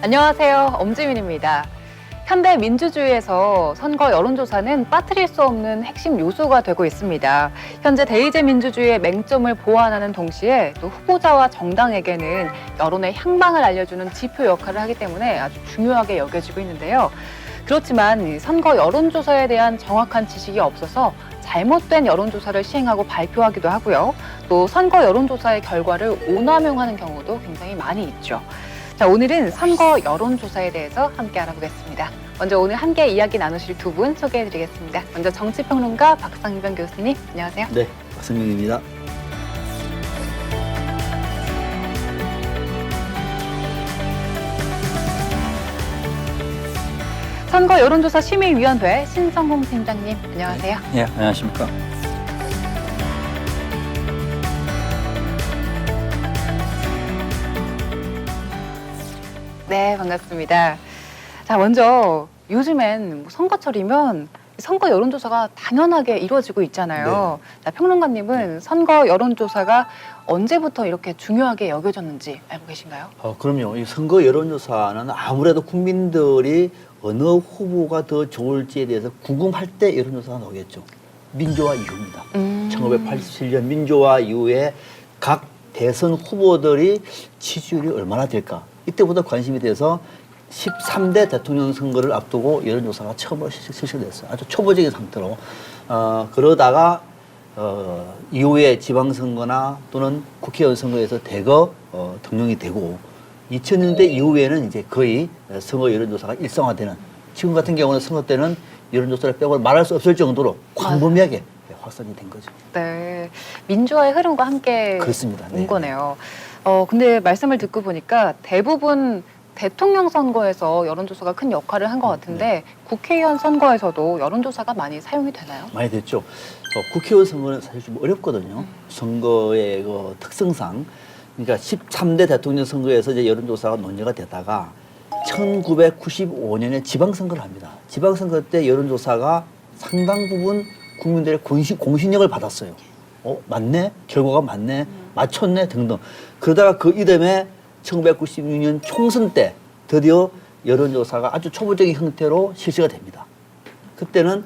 안녕하세요. 엄지민입니다. 현대 민주주의에서 선거 여론조사는 빠뜨릴 수 없는 핵심 요소가 되고 있습니다. 현재 대의제 민주주의의 맹점을 보완하는 동시에 또 후보자와 정당에게는 여론의 향방을 알려주는 지표 역할을 하기 때문에 아주 중요하게 여겨지고 있는데요. 그렇지만 선거 여론조사에 대한 정확한 지식이 없어서 잘못된 여론조사를 시행하고 발표하기도 하고요. 또 선거 여론조사의 결과를 오남용하는 경우도 굉장히 많이 있죠. 자, 오늘은 선거 여론조사에 대해서 함께 알아보겠습니다. 먼저 오늘 함께 이야기 나누실 두 분 소개해드리겠습니다. 먼저 정치평론가 박상변 교수님, 안녕하세요. 네, 박상변입니다. 선거 여론조사 심의위원회 신성홍 팀장님, 안녕하세요. 네, 안녕하십니까. 네, 반갑습니다. 자, 먼저 요즘엔 선거철이면 선거 여론조사가 당연하게 이루어지고 있잖아요. 네. 자, 평론가님은 선거 여론조사가 언제부터 이렇게 중요하게 여겨졌는지 알고 계신가요? 그럼요. 이 선거 여론조사는 아무래도 국민들이 어느 후보가 더 좋을지에 대해서 궁금할 때 여론조사가 나오겠죠. 민주화 이후입니다. 1987년 민주화 이후에 각 대선 후보들이 지지율이 얼마나 될까? 이때부터 관심이 돼서 13대 대통령 선거를 앞두고 여론조사가 처음으로 실시가 됐어요. 아주 초보적인 상태로. 그러다가 이후에 지방선거나 또는 국회의원 선거에서 대거 등용이 되고 2000년대 이후에는 이제 거의 선거 여론조사가 일상화되는, 지금 같은 경우는 선거 때는 여론조사를 빼고 말할 수 없을 정도로 광범위하게 확산이 된 거죠. 네, 민주화의 흐름과 함께 그렇습니다. 온 거네요. 근데 말씀을 듣고 보니까 대부분 대통령 선거에서 여론조사가 큰 역할을 한 것 같은데 국회의원 선거에서도 여론조사가 많이 사용이 되나요? 많이 됐죠. 국회의원 선거는 사실 좀 어렵거든요. 선거의 그 특성상. 그러니까 13대 대통령 선거에서 이제 여론조사가 논의가 되다가 1995년에 지방선거를 합니다. 지방선거 때 여론조사가 상당 부분 국민들의 공신력을 받았어요. 맞네? 결과가 맞네? 맞췄네? 등등. 그러다가 그 이듬해 1996년 총선 때 드디어 여론조사가 아주 초보적인 형태로 실시가 됩니다. 그때는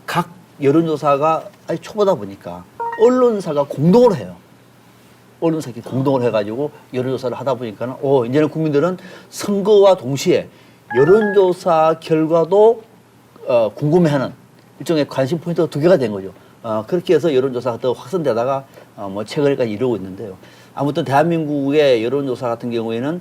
각 여론조사가 아주 초보다 보니까 언론사가 공동으로 해요. 언론사가 공동으로 해가지고 여론조사를 하다 보니까는 이제는 국민들은 선거와 동시에 여론조사 결과도 궁금해하는 일종의 관심 포인트가 두 개가 된 거죠. 그렇게 해서 여론조사가 더 확산되다가 최근까지 이루고 있는데요. 아무튼 대한민국의 여론조사 같은 경우에는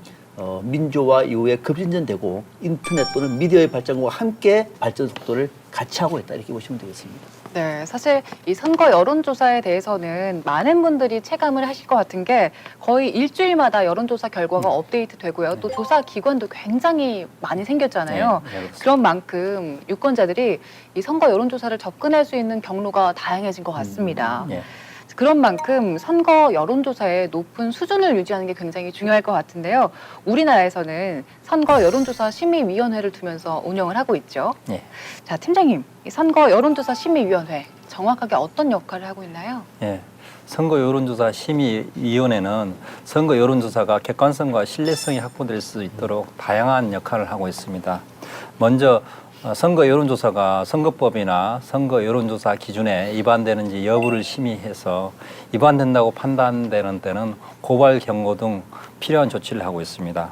민주화 이후에 급진전되고 인터넷 또는 미디어의 발전과 함께 발전 속도를 같이 하고 있다, 이렇게 보시면 되겠습니다. 네, 사실 이 선거 여론조사에 대해서는 많은 분들이 체감을 하실 것 같은 게 거의 일주일마다 여론조사 결과가 업데이트 되고요. 또 조사 기관도 굉장히 많이 생겼잖아요. 그런 만큼 유권자들이 이 선거 여론조사를 접근할 수 있는 경로가 다양해진 것 같습니다. 그런 만큼 선거 여론조사의 높은 수준을 유지하는 게 굉장히 중요할 것 같은데요. 우리나라에서는 선거 여론조사 심의위원회를 두면서 운영을 하고 있죠. 네. 자, 팀장님, 이 선거 여론조사 심의위원회 정확하게 어떤 역할을 하고 있나요? 예. 선거 여론조사 심의위원회는 선거 여론조사가 객관성과 신뢰성이 확보될 수 있도록 다양한 역할을 하고 있습니다. 먼저 선거 여론조사가 선거법이나 선거 여론조사 기준에 위반되는지 여부를 심의해서 위반된다고 판단되는 때는 고발 경고 등 필요한 조치를 하고 있습니다.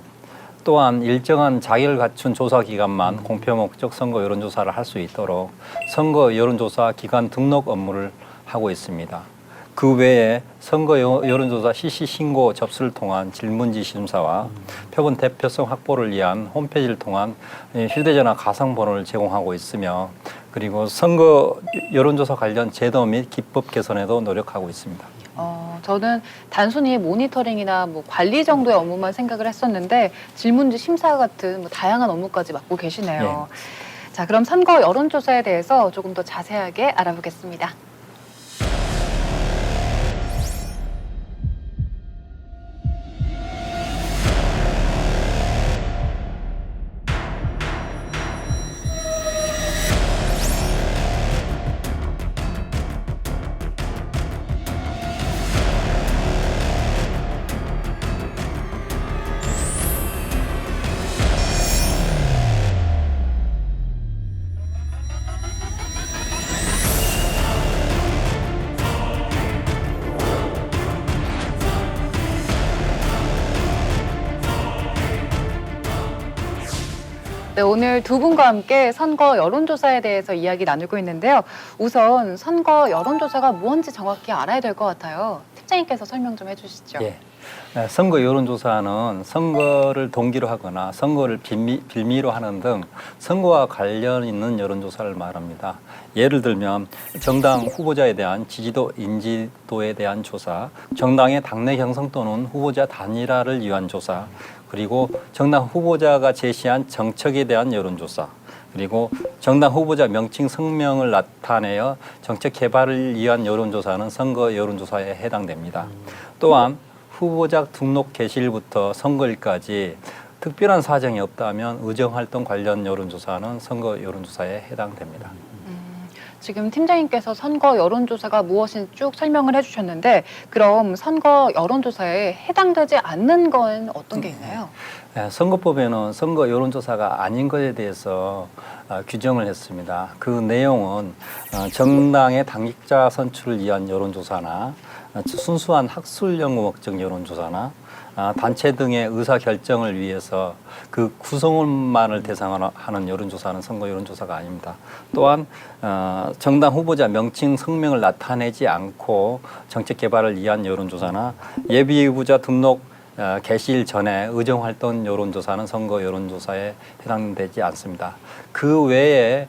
또한 일정한 자격을 갖춘 조사 기관만 공표 목적 선거 여론조사를 할 수 있도록 선거 여론조사 기관 등록 업무를 하고 있습니다. 그 외에 선거 여론조사 실시 신고 접수를 통한 질문지 심사와 표본 대표성 확보를 위한 홈페이지를 통한 휴대전화 가상번호를 제공하고 있으며, 그리고 선거 여론조사 관련 제도 및 기법 개선에도 노력하고 있습니다. 저는 단순히 모니터링이나 관리 정도의 업무만 생각을 했었는데 질문지 심사 같은 다양한 업무까지 맡고 계시네요. 자, 그럼 선거 여론조사에 대해서 조금 더 자세하게 알아보겠습니다. 네, 오늘 두 분과 함께 선거 여론조사에 대해서 이야기 나누고 있는데요. 우선 선거 여론조사가 뭔지 정확히 알아야 될 것 같아요. 팀장님께서 설명 좀 해주시죠. 예. 선거 여론조사는 선거를 동기로 하거나 선거를 빌미로 하는 등 선거와 관련 있는 여론조사를 말합니다. 예를 들면 정당 후보자에 대한 지지도, 인지도에 대한 조사, 정당의 당내 형성 또는 후보자 단일화를 위한 조사, 그리고 정당 후보자가 제시한 정책에 대한 여론조사, 그리고 정당 후보자 명칭 성명을 나타내어 정책 개발을 위한 여론조사는 선거 여론조사에 해당됩니다. 또한 후보자 등록 개시일부터 선거일까지 특별한 사정이 없다면 의정활동 관련 여론조사는 선거 여론조사에 해당됩니다. 지금 팀장님께서 선거 여론조사가 무엇인지 쭉 설명을 해주셨는데 그럼 선거 여론조사에 해당되지 않는 건 어떤 게 있나요? 선거법에는 선거 여론조사가 아닌 것에 대해서 규정을 했습니다. 그 내용은 정당의 당직자 선출을 위한 여론조사나 순수한 학술 연구 목적 여론조사나 단체 등의 의사 결정을 위해서 그 구성원만을 대상으로 하는 여론조사는 선거 여론조사가 아닙니다. 또한 정당 후보자 명칭 성명을 나타내지 않고 정책 개발을 위한 여론조사나 예비 후보자 등록 개시일 전에 의정활동 여론조사는 선거 여론조사에 해당되지 않습니다. 그 외에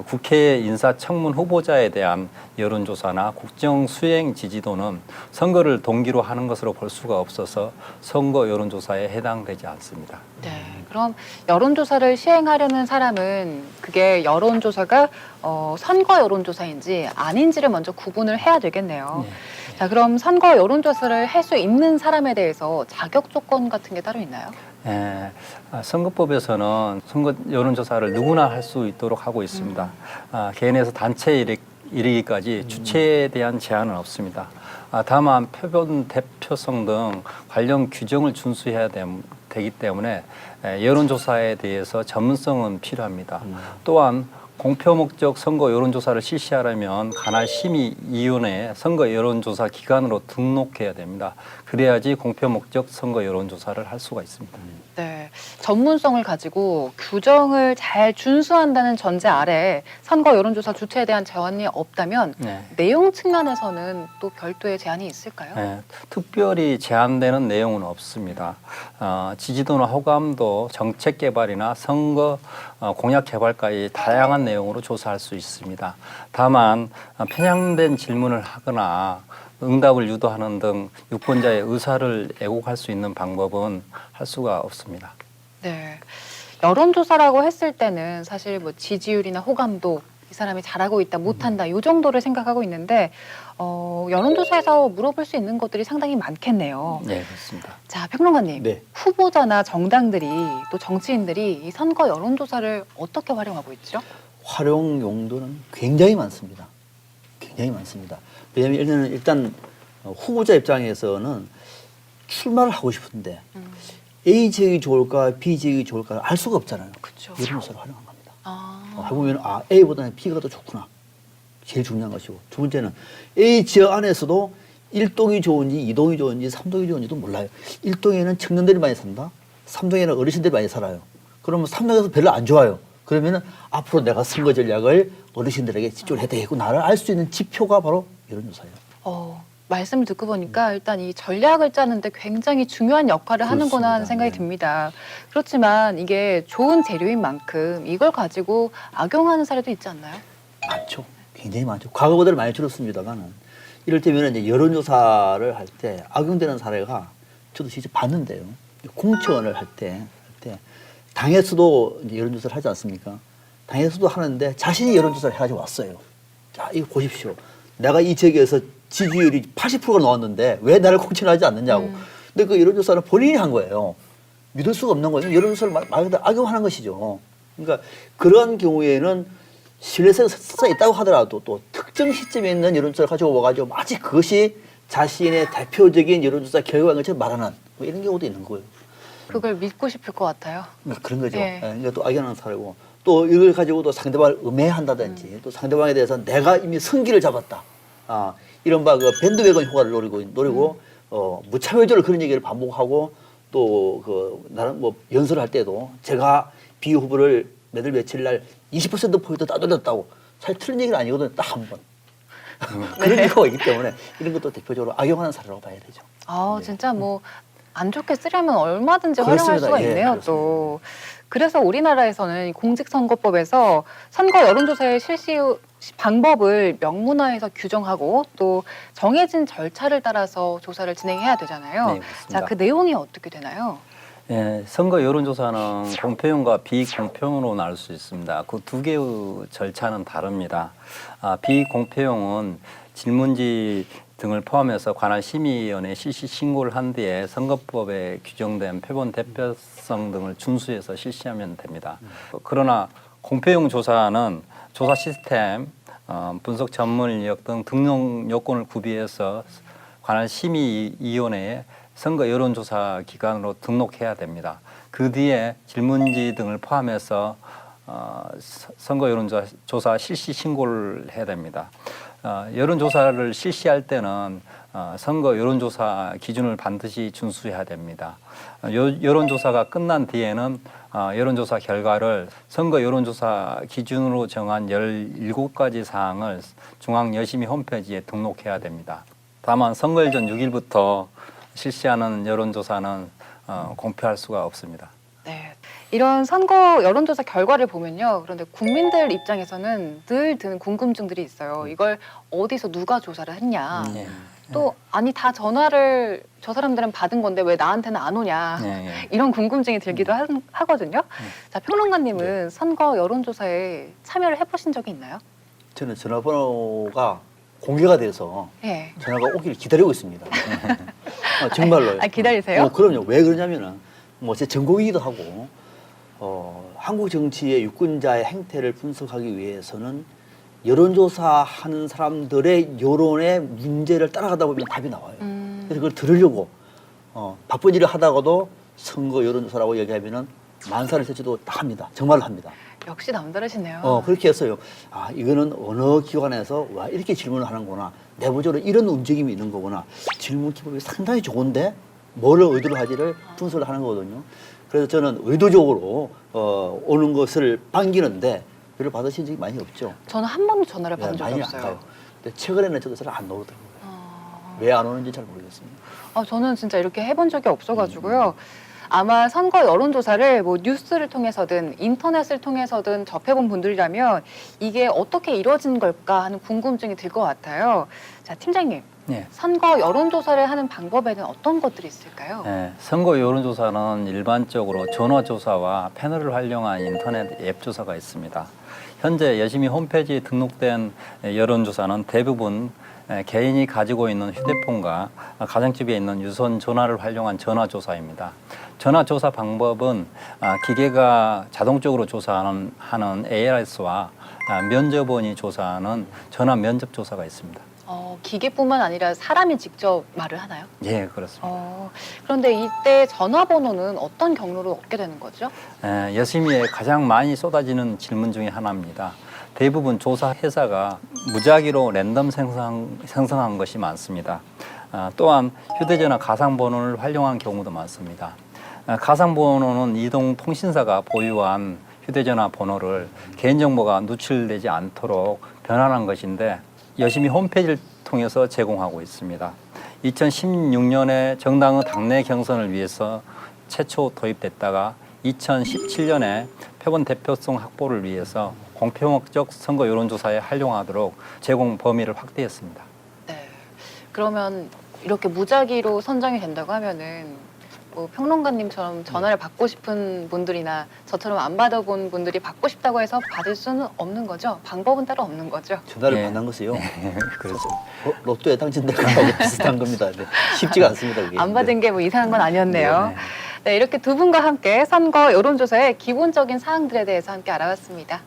국회 인사청문 후보자에 대한 여론조사나 국정 수행 지지도는 선거를 동기로 하는 것으로 볼 수가 없어서 선거 여론조사에 해당되지 않습니다. 네, 그럼 여론조사를 시행하려는 사람은 그게 여론조사가 선거 여론조사인지 아닌지를 먼저 구분을 해야 되겠네요. 네. 자, 그럼 선거 여론조사를 할 수 있는 사람에 대해서 자격 조건 같은 게 따로 있나요? 선거법에서는 선거 여론조사를 누구나 할 수 있도록 하고 있습니다. 개인에서 단체에 이르기까지 주체에 대한 제한은 없습니다. 다만 표본 대표성 등 관련 규정을 준수해야 되기 때문에 여론조사에 대해서 전문성은 필요합니다. 또한 공표 목적 선거 여론조사를 실시하려면 관할 심의위원회에 선거 여론조사 기관으로 등록해야 됩니다. 그래야지 공표 목적 선거 여론조사를 할 수가 있습니다. 네, 전문성을 가지고 규정을 잘 준수한다는 전제 아래 선거 여론조사 주체에 대한 제한이 없다면 네. 내용 측면에서는 또 별도의 제한이 있을까요? 특별히 제한되는 내용은 없습니다. 지지도나 호감도, 정책 개발이나 선거 공약 개발까지 다양한 내용으로 조사할 수 있습니다. 다만 편향된 질문을 하거나 응답을 유도하는 등 유권자의 의사를 왜곡할 수 있는 방법은 할 수가 없습니다. 네, 여론조사라고 했을 때는 사실 뭐 지지율이나 호감도 이 사람이 잘하고 있다, 못한다 이 정도를 생각하고 있는데 여론조사에서 물어볼 수 있는 것들이 상당히 많겠네요. 네, 그렇습니다. 자, 평론가님, 네. 후보자나 정당들이 또 정치인들이 이 선거 여론조사를 어떻게 활용하고 있죠? 활용 용도는 굉장히 많습니다. 굉장히 많습니다. 왜냐하면 일단 후보자 입장에서는 출마를 하고 싶은데 A 지역이 좋을까 B 지역이 좋을까 알 수가 없잖아요. 그렇죠. 여론조사를 활용한 겁니다. 아, 해보면 A보다는 B가 더 좋구나. 제일 중요한 것이고 두 번째는 A 지역 안에서도 1동이 좋은지 2동이 좋은지 3동이 좋은지도 몰라요. 1동에는 청년들이 많이 산다. 3동에는 어르신들이 많이 살아요. 그러면 3동에서 별로 안 좋아요. 그러면은 앞으로 내가 선거 전략을 어르신들에게 집중을 해야 되겠고 나를 알 수 있는 지표가 바로 여론조사예요. 말씀을 듣고 보니까 일단 이 전략을 짜는데 굉장히 중요한 역할을 하는구나 하는 그렇습니다. 생각이 네. 듭니다. 그렇지만 이게 좋은 재료인 만큼 이걸 가지고 악용하는 사례도 있지 않나요? 많죠. 굉장히 많죠. 과거보다는 많이 줄었습니다만은 이럴 때면 이제 여론조사를 할 때 악용되는 사례가 저도 직접 봤는데요. 공천을 할 때 당에서도 이제 여론조사를 하지 않습니까? 당에서도 하는데 자신이 여론조사를 해가지고 왔어요. 자, 이거 보십시오. 내가 이 지역에서 지지율이 80%가 나왔는데 왜 나를 공천하지 않느냐고. 근데 그 여론조사는 본인이 한 거예요. 믿을 수가 없는 거예요. 여론조사를 말 그대로 악용하는 것이죠. 그러니까 그런 경우에는 신뢰성이 있다고 하더라도 또 특정 시점에 있는 여론조사를 가지고 와가지고 마치 그것이 자신의 대표적인 여론조사 결과인 것처럼 말하는 뭐 이런 경우도 있는 거예요. 그걸 믿고 싶을 것 같아요. 그런 거죠. 예. 그러니까 또 악용하는 사례고 또 이걸 가지고 또 상대방을 음해한다든지 또 상대방에 대해서 내가 이미 성기를 잡았다. 이른바 그 밴드웨건 효과를 노리고 무차별적으로 그런 얘기를 반복하고 또 그 나름 뭐 연설을 할 때도 제가 비 후보를 몇월 며칠 날 20% 포인트 따돌렸다고 사실 틀린 얘기는 아니거든요. 딱 한 번. 그런 경우가 있기 때문에 이런 것도 대표적으로 악용하는 사례라고 봐야 되죠. 아, 네. 진짜 뭐 안 좋게 쓰려면 얼마든지 활용할 그렇습니다. 수가 예, 있네요, 그렇습니다. 또. 그래서 우리나라에서는 이 공직선거법에서 선거 여론조사의 실시 방법을 명문화해서 규정하고 또 정해진 절차를 따라서 조사를 진행해야 되잖아요. 네, 그렇습니다. 자, 그 내용이 어떻게 되나요? 예, 선거 여론조사는 공표용과 비공표용으로 나눌 수 있습니다. 그 두 개의 절차는 다릅니다. 비공표용은 질문지 등을 포함해서 관할 심의위원회에 실시 신고를 한 뒤에 선거법에 규정된 표본 대표성 등을 준수해서 실시하면 됩니다. 그러나 공표용 조사는 조사 시스템, 분석 전문 인력 등 등록 요건을 구비해서 관할 심의위원회에 선거 여론조사 기관으로 등록해야 됩니다. 그 뒤에 질문지 등을 포함해서 선거 여론조사 실시 신고를 해야 됩니다. 여론조사를 실시할 때는 선거 여론조사 기준을 반드시 준수해야 됩니다. 여론조사가 끝난 뒤에는 여론조사 결과를 선거 여론조사 기준으로 정한 17가지 사항을 중앙여심위 홈페이지에 등록해야 됩니다. 다만 선거일 전 6일부터 실시하는 여론조사는 공표할 수가 없습니다. 네. 이런 선거 여론조사 결과를 보면요. 그런데 국민들 입장에서는 늘 드는 궁금증들이 있어요. 이걸 어디서 누가 조사를 했냐. 예. 또 아니 다 전화를 저 사람들은 받은 건데 왜 나한테는 안 오냐. 예, 예. 이런 궁금증이 들기도 하거든요. 자, 평론가님은 선거 여론조사에 참여를 해보신 적이 있나요? 저는 전화번호가 공개가 돼서 네. 전화가 오기를 기다리고 있습니다. 정말로요. 아, 기다리세요? 그럼요. 왜 그러냐면은 뭐 제 전공이기도 하고 한국 정치의 유권자의 행태를 분석하기 위해서는 여론조사 하는 사람들의 여론의 문제를 따라가다 보면 답이 나와요. 그래서 그걸 들으려고 바쁜 일을 하다가도 선거 여론조사라고 얘기하면은 만사를 세치도 다 합니다. 정말로 합니다. 역시 남다르시네요. 그렇게 했어요. 이거는 어느 기관에서 와 이렇게 질문을 하는구나. 내부적으로 이런 움직임이 있는 거구나. 질문 기법이 상당히 좋은데 뭐를 의도로 하지를 분석을 하는 거거든요. 그래서 저는 의도적으로 오는 것을 반기는데 별로 받으신 적이 많이 없죠. 저는 한 번도 전화를 받은 적이 많이 없어요. 안 가요. 근데 최근에는 저도 잘 안 오더라고요. 왜 안 오는지 잘 모르겠습니다. 저는 진짜 이렇게 해본 적이 없어가지고요. 아마 선거 여론조사를 뭐 뉴스를 통해서든 인터넷을 통해서든 접해본 분들이라면 이게 어떻게 이루어진 걸까 하는 궁금증이 들 것 같아요. 자, 팀장님. 네. 선거 여론조사를 하는 방법에는 어떤 것들이 있을까요? 네, 선거 여론조사는 일반적으로 전화조사와 패널을 활용한 인터넷 앱조사가 있습니다. 현재 여심위 홈페이지에 등록된 여론조사는 대부분 개인이 가지고 있는 휴대폰과 가정집에 있는 유선 전화를 활용한 전화조사입니다. 전화조사 방법은 기계가 자동적으로 조사하는 ARS와 면접원이 조사하는 전화 면접조사가 있습니다. 기계뿐만 아니라 사람이 직접 말을 하나요? 예, 그렇습니다. 그런데 이때 전화번호는 어떤 경로로 얻게 되는 거죠? 여심위에 가장 많이 쏟아지는 질문 중에 하나입니다. 대부분 조사 회사가 무작위로 랜덤 생성한 것이 많습니다. 또한 휴대전화 가상번호를 활용한 경우도 많습니다. 가상번호는 이동통신사가 보유한 휴대전화 번호를 개인정보가 누출되지 않도록 변환한 것인데 여심위 홈페이지를 통해서 제공하고 있습니다. 2016년에 정당의 당내 경선을 위해서 최초 도입됐다가 2017년에 표본 대표성 확보를 위해서 공표적 선거 여론조사에 활용하도록 제공 범위를 확대했습니다. 네. 그러면 이렇게 무작위로 선정이 된다고 하면은 뭐 평론가님처럼 전화를 받고 싶은 분들이나 저처럼 안 받아본 분들이 받고 싶다고 해서 받을 수는 없는 거죠? 방법은 따로 없는 거죠? 전화를 예. 만난 것이요. 그렇죠. 로또에 당첨된 거하고 비슷한 겁니다. 네. 쉽지가 않습니다. 그게. 안 받은 게 뭐 이상한 건 아니었네요. 네. 네, 이렇게 두 분과 함께 선거 여론조사의 기본적인 사항들에 대해서 함께 알아봤습니다.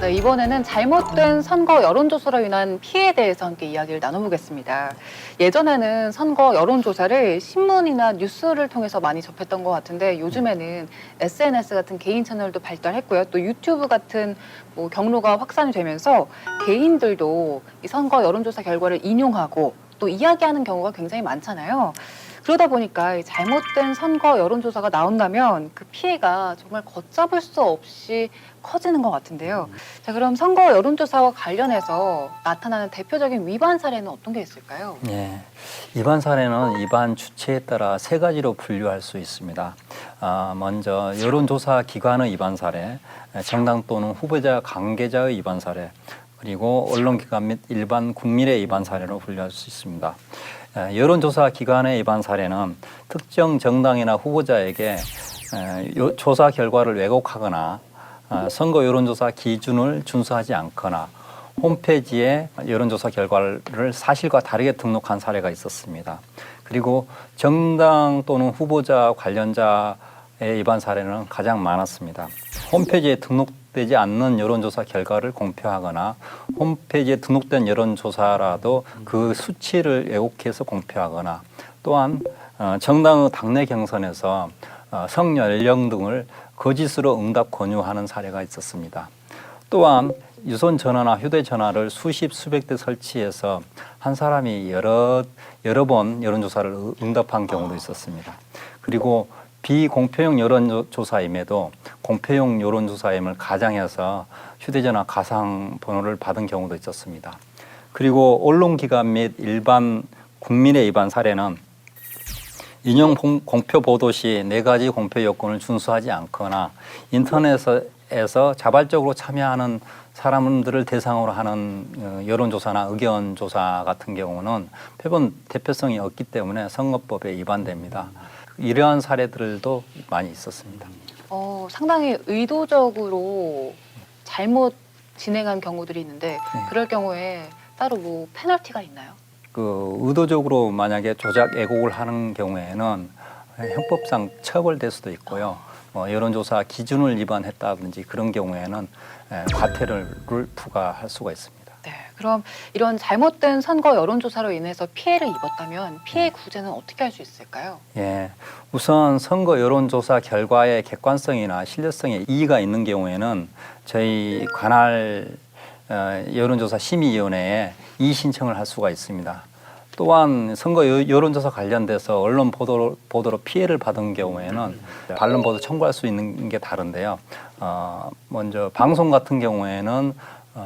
네, 이번에는 잘못된 선거 여론조사로 인한 피해에 대해서 함께 이야기를 나눠보겠습니다. 예전에는 선거 여론조사를 신문이나 뉴스를 통해서 많이 접했던 것 같은데 요즘에는 SNS 같은 개인 채널도 발달했고요. 또 유튜브 같은 뭐 경로가 확산이 되면서 개인들도 이 선거 여론조사 결과를 인용하고 또 이야기하는 경우가 굉장히 많잖아요. 그러다 보니까 이 잘못된 선거 여론조사가 나온다면 그 피해가 정말 걷잡을 수 없이 커지는 것 같은데요. 자, 그럼 선거 여론조사와 관련해서 나타나는 대표적인 위반 사례는 어떤 게 있을까요? 예, 위반 사례는 위반 주체에 따라 세 가지로 분류할 수 있습니다. 먼저 여론조사 기관의 위반 사례, 정당 또는 후보자 관계자의 위반 사례, 그리고 언론기관 및 일반 국민의 위반 사례로 분류할 수 있습니다. 여론조사 기관의 위반 사례는 특정 정당이나 후보자에게 조사 결과를 왜곡하거나 선거 여론조사 기준을 준수하지 않거나 홈페이지에 여론조사 결과를 사실과 다르게 등록한 사례가 있었습니다. 그리고 정당 또는 후보자 관련자의 위반 사례는 가장 많았습니다. 홈페이지에 등록되지 않는 여론조사 결과를 공표하거나 홈페이지에 등록된 여론조사라도 그 수치를 왜곡해서 공표하거나 또한 정당의 당내 경선에서 성연령 등을 거짓으로 응답 권유하는 사례가 있었습니다. 또한 유선 전화나 휴대전화를 수십 수백 대 설치해서 한 사람이 여러 번 여론조사를 응답한 경우도 있었습니다. 그리고 비공표용 여론조사임에도 공표용 여론조사임을 가장해서 휴대전화 가상 번호를 받은 경우도 있었습니다. 그리고 언론기관 및 일반 국민의 위반 사례는 인용 공표 보도 시 네 가지 공표 요건을 준수하지 않거나 인터넷에서 자발적으로 참여하는 사람들을 대상으로 하는 여론조사나 의견조사 같은 경우는 표본 대표성이 없기 때문에 선거법에 위반됩니다. 이러한 사례들도 많이 있었습니다. 상당히 의도적으로 잘못 진행한 경우들이 있는데 그럴 경우에 따로 뭐 페널티가 있나요? 의도적으로 만약에 조작 왜곡을 하는 경우에는 형법상 처벌될 수도 있고요. 여론조사 기준을 위반했다든지 그런 경우에는 과태료를 부과할 수가 있습니다. 네, 그럼 이런 잘못된 선거 여론조사로 인해서 피해를 입었다면 피해 구제는 어떻게 할 수 있을까요? 예, 우선 선거 여론조사 결과의 객관성이나 신뢰성에 이의가 있는 경우에는 저희 관할 여론조사 심의위원회에 이의 신청을 할 수가 있습니다. 또한 선거 여론조사 관련돼서 언론 보도로 피해를 받은 경우에는 반론 보도 청구할 수 있는 게 다른데요. 먼저 방송 같은 경우에는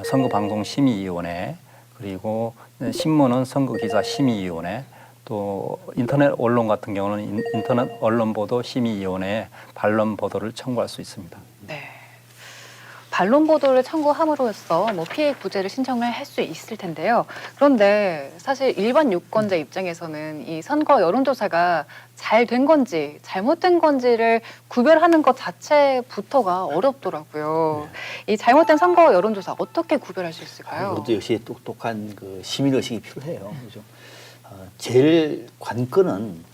선거방송심의위원회, 그리고 신문은 선거기자심의위원회, 또 인터넷 언론 같은 경우는 인터넷 언론보도 심의위원회에 반론 보도를 청구할 수 있습니다. 네. 반론 보도를 청구함으로써 뭐 피해 구제를 신청을 할 수 있을 텐데요. 그런데 사실 일반 유권자 입장에서는 이 선거 여론조사가 잘 된 건지 잘못된 건지를 구별하는 것 자체부터가 어렵더라고요. 이 잘못된 선거 여론조사 어떻게 구별할 수 있을까요? 이것도 역시 똑똑한 그 시민의식이 필요해요. 그죠? 제일 관건은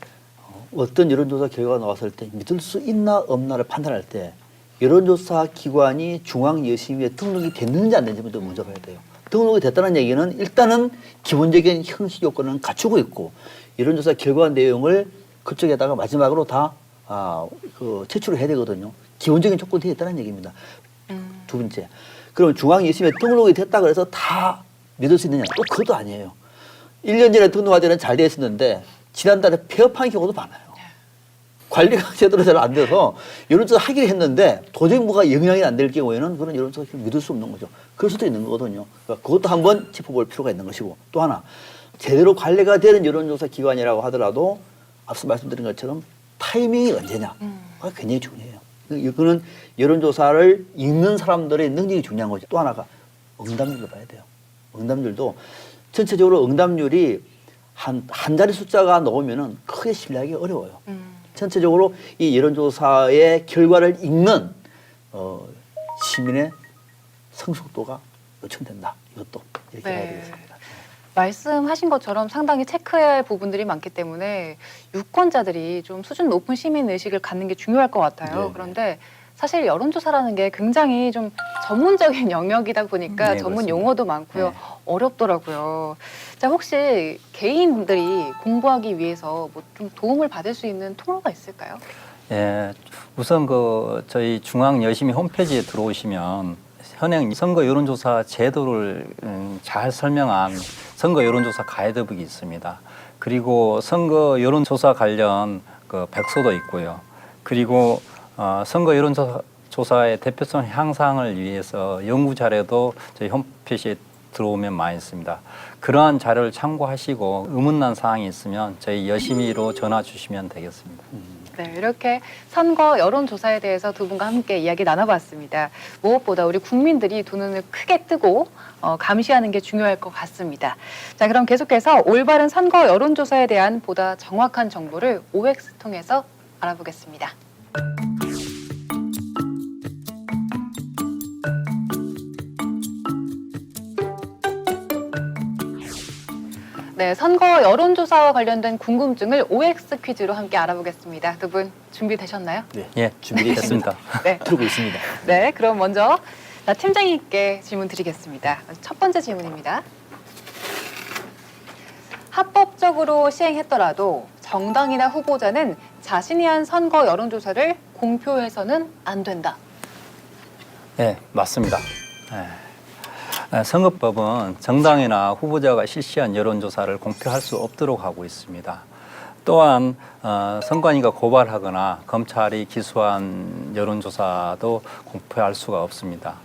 어떤 여론조사 결과가 나왔을 때 믿을 수 있나 없나를 판단할 때 여론조사 기관이 중앙여심위에 등록이 됐는지 안 됐는지 먼저 봐야 돼요. 등록이 됐다는 얘기는 일단은 기본적인 형식 요건은 갖추고 있고 여론조사 결과 내용을 그쪽에다가 마지막으로 다 제출을 해야 되거든요. 기본적인 조건이 되어 있다는 얘기입니다. 두 번째, 그럼 중앙여심에 등록이 됐다 그래서 다 믿을 수 있느냐? 또 그것도 아니에요. 1년 전에 등록할 때는 잘 되어 있었는데 지난달에 폐업한 경우도 많아요. 관리가 제대로 잘 안 돼서 여론조사 하기로 했는데 도저히 뭐가 영향이 안 될 경우에는 그런 여론조사를 믿을 수 없는 거죠. 그럴 수도 있는 거거든요. 그러니까 그것도 한번 짚어볼 필요가 있는 것이고 또 하나 제대로 관리가 되는 여론조사 기관이라고 하더라도 앞서 말씀드린 것처럼 타이밍이 언제냐가 굉장히 중요해요. 이거는 여론조사를 읽는 사람들의 능력이 중요한 거죠. 또 하나가 응답률을 봐야 돼요. 응답률도 전체적으로 응답률이 한 자리 숫자가 나오면은 크게 신뢰하기 어려워요. 전체적으로 이 여론조사의 결과를 읽는 시민의 성숙도가 요청된다. 이것도 이렇게 해야 되겠습니다. 말씀하신 것처럼 상당히 체크해야 할 부분들이 많기 때문에 유권자들이 좀 수준 높은 시민 의식을 갖는 게 중요할 것 같아요. 네. 그런데 사실 여론조사라는 게 굉장히 좀 전문적인 영역이다 보니까 네, 전문 그렇습니다. 용어도 많고요. 네. 어렵더라고요. 자, 혹시 개인분들이 공부하기 위해서 뭐 좀 도움을 받을 수 있는 통로가 있을까요? 예, 우선 저희 중앙여심위 홈페이지에 들어오시면 현행 선거 여론조사 제도를 잘 설명한 선거 여론조사 가이드북이 있습니다. 그리고 선거 여론조사 관련 백서도 있고요. 그리고 선거 여론조사의 대표성 향상을 위해서 연구 자료도 저희 홈페이지에 들어오면 많이 있습니다. 그러한 자료를 참고하시고 의문난 사항이 있으면 저희 여심위로 전화 주시면 되겠습니다. 네, 이렇게 선거 여론조사에 대해서 두 분과 함께 이야기 나눠봤습니다. 무엇보다 우리 국민들이 두 눈을 크게 뜨고 감시하는 게 중요할 것 같습니다. 자, 그럼 계속해서 올바른 선거 여론조사에 대한 보다 정확한 정보를 OX 통해서 알아보겠습니다. 네, 선거 여론조사와 관련된 궁금증을 OX 퀴즈로 함께 알아보겠습니다. 두 분 준비되셨나요? 네, 예, 준비됐습니다. 네. 들고 있습니다. 네, 그럼 먼저 팀장님께 질문 드리겠습니다. 첫 번째 질문입니다. 합법적으로 시행했더라도 정당이나 후보자는 자신이 한 선거 여론조사를 공표해서는 안 된다. 네, 맞습니다. 선거법은 정당이나 후보자가 실시한 여론조사를 공표할 수 없도록 하고 있습니다. 또한 선관위가 고발하거나 검찰이 기소한 여론조사도 공표할 수가 없습니다.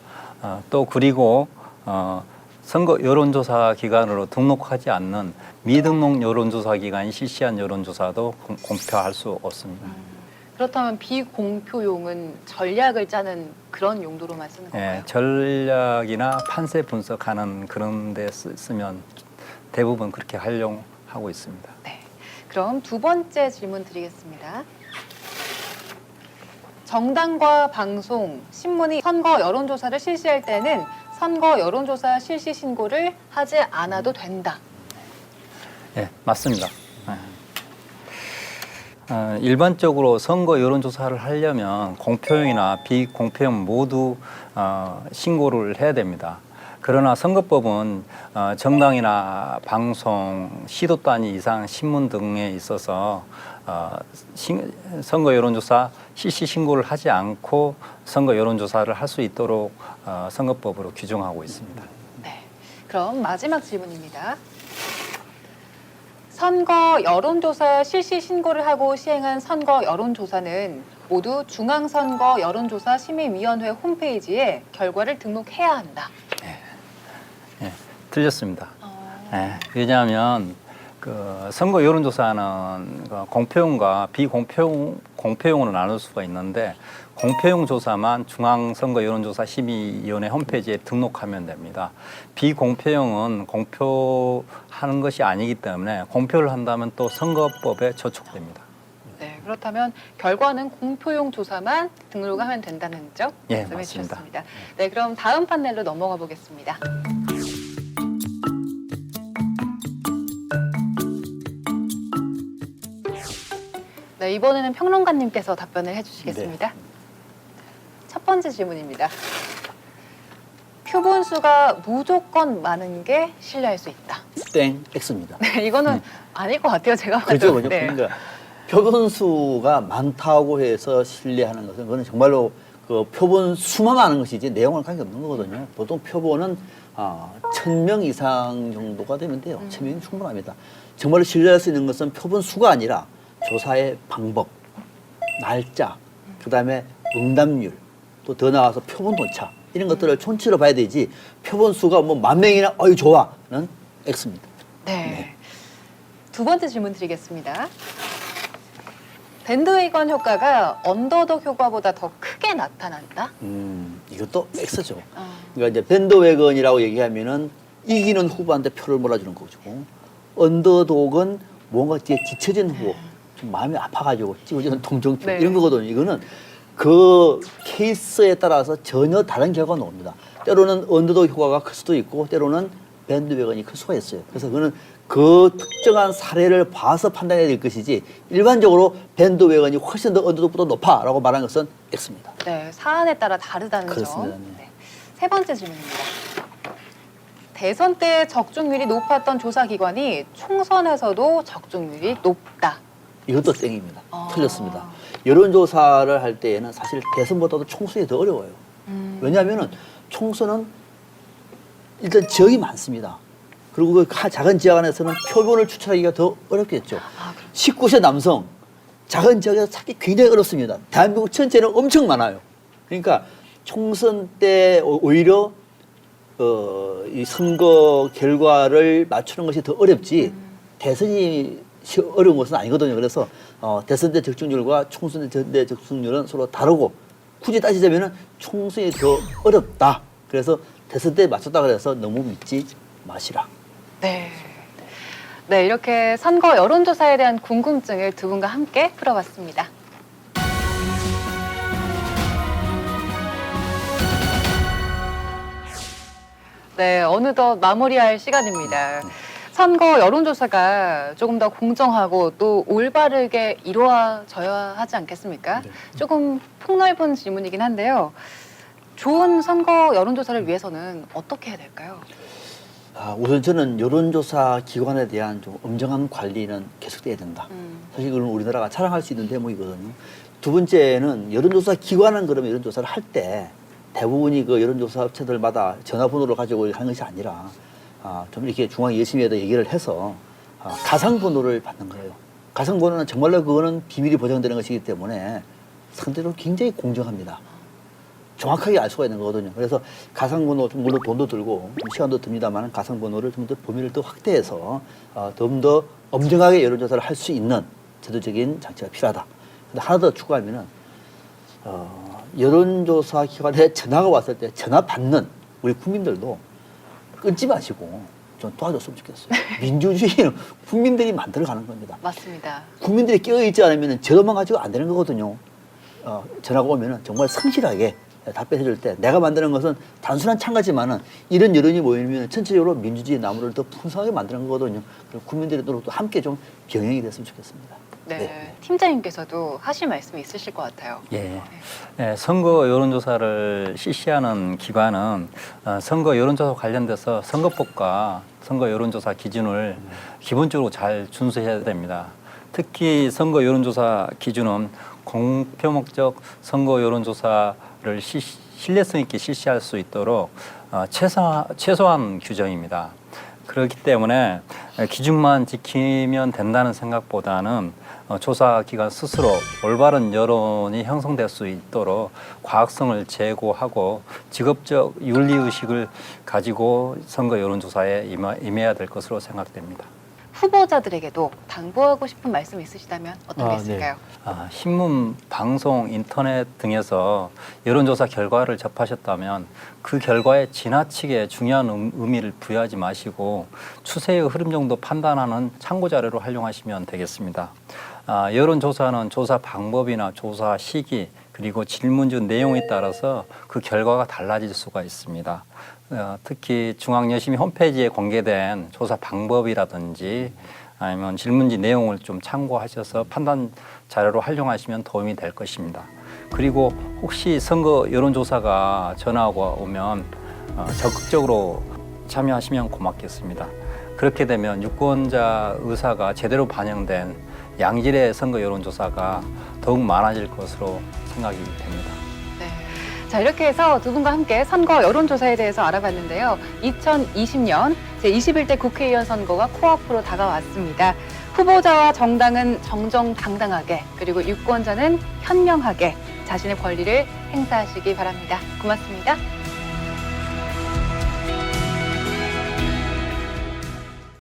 또 그리고 선거 여론조사 기관으로 등록하지 않는 미등록 여론조사 기관이 실시한 여론조사도 공표할 수 없습니다. 그렇다면 비공표용은 전략을 짜는 그런 용도로만 쓰는 건가요? 예, 전략이나 판세 분석하는 그런 데 쓰면 대부분 그렇게 활용하고 있습니다. 네. 그럼 두 번째 질문 드리겠습니다. 정당과 방송, 신문이 선거 여론조사를 실시할 때는 선거 여론조사 실시 신고를 하지 않아도 된다. 예, 맞습니다. 일반적으로 선거 여론조사를 하려면 공표용이나 비공표용 모두 신고를 해야 됩니다. 그러나 선거법은 정당이나 방송, 시도 단위 이상 신문 등에 있어서 선거 여론조사 실시 신고를 하지 않고 선거 여론조사를 할 수 있도록 선거법으로 규정하고 있습니다. 네. 그럼 마지막 질문입니다. 선거 여론조사 실시 신고를 하고 시행한 선거 여론조사는 모두 중앙선거 여론조사 심의위원회 홈페이지에 결과를 등록해야 한다. 예, 틀렸습니다. 왜냐하면 선거 여론조사는 공표용과 비공표용으로 나눌 수가 있는데 공표용 조사만 중앙선거 여론조사 심의위원회 홈페이지에 등록하면 됩니다. 비공표용은 공표하는 것이 아니기 때문에 공표를 한다면 또 선거법에 저촉됩니다. 네, 그렇다면 결과는 공표용 조사만 등록하면 된다는 점 예, 말씀해 맞습니다. 주셨습니다. 네, 그럼 다음 판넬로 넘어가 보겠습니다. 네, 이번에는 평론가님께서 답변을 해주시겠습니다. 첫 번째 질문입니다. 표본수가 무조건 많은 게 신뢰할 수 있다. 땡, X입니다. 네, 이거는 아닐 것 같아요. 제가 봐도. 그렇죠, 그렇죠. 네. 그러니까 표본수가 많다고 해서 신뢰하는 것은 그거는 정말로 그 표본 수만 많은 것이지 내용은 관계 없는 거거든요. 보통 표본은 1,000명 이상 정도가 되면 돼요. 1,000명이 충분합니다. 정말로 신뢰할 수 있는 것은 표본 수가 아니라 조사의 방법, 날짜, 그다음에 응답률, 또 더 나아가서 표본 도차 이런 것들을 총치로 봐야 되지 표본 수가 뭐 10,000명이나 어이 좋아는 X입니다. 네. 두 번째 질문 드리겠습니다. 밴드웨건 효과가 언더독 효과보다 더 크게 나타난다? 이것도 X죠. 그러니까 이제 밴드웨건이라고 얘기하면은 이기는 후보한테 표를 몰아주는 거죠. 언더독은 뭔가 뒤에 뒤처진 후보, 좀 마음이 아파가지고 찍어주는 동정표 네. 이런 거거든요. 이거는 그 케이스에 따라서 전혀 다른 결과가 나옵니다. 때로는 언더독 효과가 클 수도 있고 때로는 밴드웨건이 클 수가 있어요. 그래서 그거는 그 특정한 사례를 봐서 판단해야 될 것이지 일반적으로 밴드웨건이 훨씬 더 언더독보다 높아라고 말하는 것은 X입니다. 네, 사안에 따라 다르다는 그렇습니다. 점. 네. 세 번째 질문입니다. 대선 때 적중률이 높았던 조사기관이 총선에서도 적중률이 높다. 이것도 땡입니다. 아. 틀렸습니다. 여론조사를 할 때에는 사실 대선보다도 총선이 더 어려워요. 왜냐하면 총선은 일단 지역이 많습니다. 그리고 그 작은 지역 안에서는 표본을 추출하기가 더 어렵겠죠. 아, 그렇죠. 19세 남성, 작은 지역에서 찾기 굉장히 어렵습니다. 대한민국 전체는 엄청 많아요. 그러니까 총선 때 오히려 이 선거 결과를 맞추는 것이 더 어렵지 대선이 어려운 것은 아니거든요. 그래서 대선 때 적중률과 총선 때 적중률은 서로 다르고 굳이 따지자면 총선이 더 어렵다. 그래서 대선 때 맞췄다 그래서 너무 믿지 마시라. 네. 네, 이렇게 선거 여론조사에 대한 궁금증을 두 분과 함께 풀어봤습니다. 네, 어느덧 마무리할 시간입니다. 선거 여론조사가 조금 더 공정하고 또 올바르게 이루어져야 하지 않겠습니까? 네. 조금 폭넓은 질문이긴 한데요. 좋은 선거 여론조사를 위해서는 어떻게 해야 될까요? 우선 저는 여론조사 기관에 대한 좀 엄정한 관리는 계속돼야 된다. 사실 그건 우리나라가 자랑할 수 있는 대목이거든요. 두 번째는 여론조사 기관은 그러면 여론조사를 할 때 대부분이 그 여론조사 업체들마다 전화번호를 가지고 하는 것이 아니라 좀 이렇게 중앙 여심에다 얘기를 해서 가상번호를 받는 거예요. 가상번호는 정말로 그거는 비밀이 보장되는 것이기 때문에 상대적으로 굉장히 공정합니다. 정확하게 알 수가 있는 거거든요. 그래서 가상번호, 물론 돈도 들고 시간도 듭니다만 가상번호를 좀 더 범위를 더 확대해서 좀 더 엄정하게 여론조사를 할 수 있는 제도적인 장치가 필요하다. 근데 하나 더 추가하면은 여론조사 기관에 전화가 왔을 때 전화 받는 우리 국민들도 끊지 마시고 좀 도와줬으면 좋겠어요. 민주주의는 국민들이 만들어가는 겁니다. 맞습니다. 국민들이 깨어있지 않으면 제도만 가지고 안 되는 거거든요. 전화가 오면은 정말 성실하게 답변해 줄 때 내가 만드는 것은 단순한 참가지만은 이런 여론이 모이면 전체적으로 민주주의 나무를 더 풍성하게 만드는 거거든요. 그리고 국민들의 노력도 함께 좀 병행이 됐으면 좋겠습니다. 네, 팀장님께서도 하실 말씀이 있으실 것 같아요. 예. 예, 선거 여론조사를 실시하는 기관은 선거 여론조사 관련돼서 선거법과 선거 여론조사 기준을 기본적으로 잘 준수해야 됩니다. 특히 선거 여론조사 기준은 공표 목적 선거 여론조사를 신뢰성 있게 실시할 수 있도록 최소한 규정입니다. 그렇기 때문에 기준만 지키면 된다는 생각보다는 조사기관 스스로 올바른 여론이 형성될 수 있도록 과학성을 제고하고 직업적 윤리의식을 가지고 선거 여론조사에 임해야 될 것으로 생각됩니다. 후보자들에게도 당부하고 싶은 말씀 있으시다면 어떤 게 있을까요? 신문, 방송, 인터넷 등에서 여론조사 결과를 접하셨다면 그 결과에 지나치게 중요한 의미를 부여하지 마시고 추세의 흐름 정도 판단하는 참고자료로 활용하시면 되겠습니다. 여론조사는 조사 방법이나 조사 시기 그리고 질문지 내용에 따라서 그 결과가 달라질 수가 있습니다. 특히 중앙여심이 홈페이지에 공개된 조사 방법이라든지 아니면 질문지 내용을 좀 참고하셔서 판단 자료로 활용하시면 도움이 될 것입니다. 그리고 혹시 선거 여론조사가 전화가 오면 적극적으로 참여하시면 고맙겠습니다. 그렇게 되면 유권자 의사가 제대로 반영된 양질의 선거 여론조사가 더욱 많아질 것으로 생각이 됩니다. 네. 자, 이렇게 해서 두 분과 함께 선거 여론조사에 대해서 알아봤는데요. 2020년 제21대 국회의원 선거가 코앞으로 다가왔습니다. 후보자와 정당은 정정당당하게 그리고 유권자는 현명하게 자신의 권리를 행사하시기 바랍니다. 고맙습니다.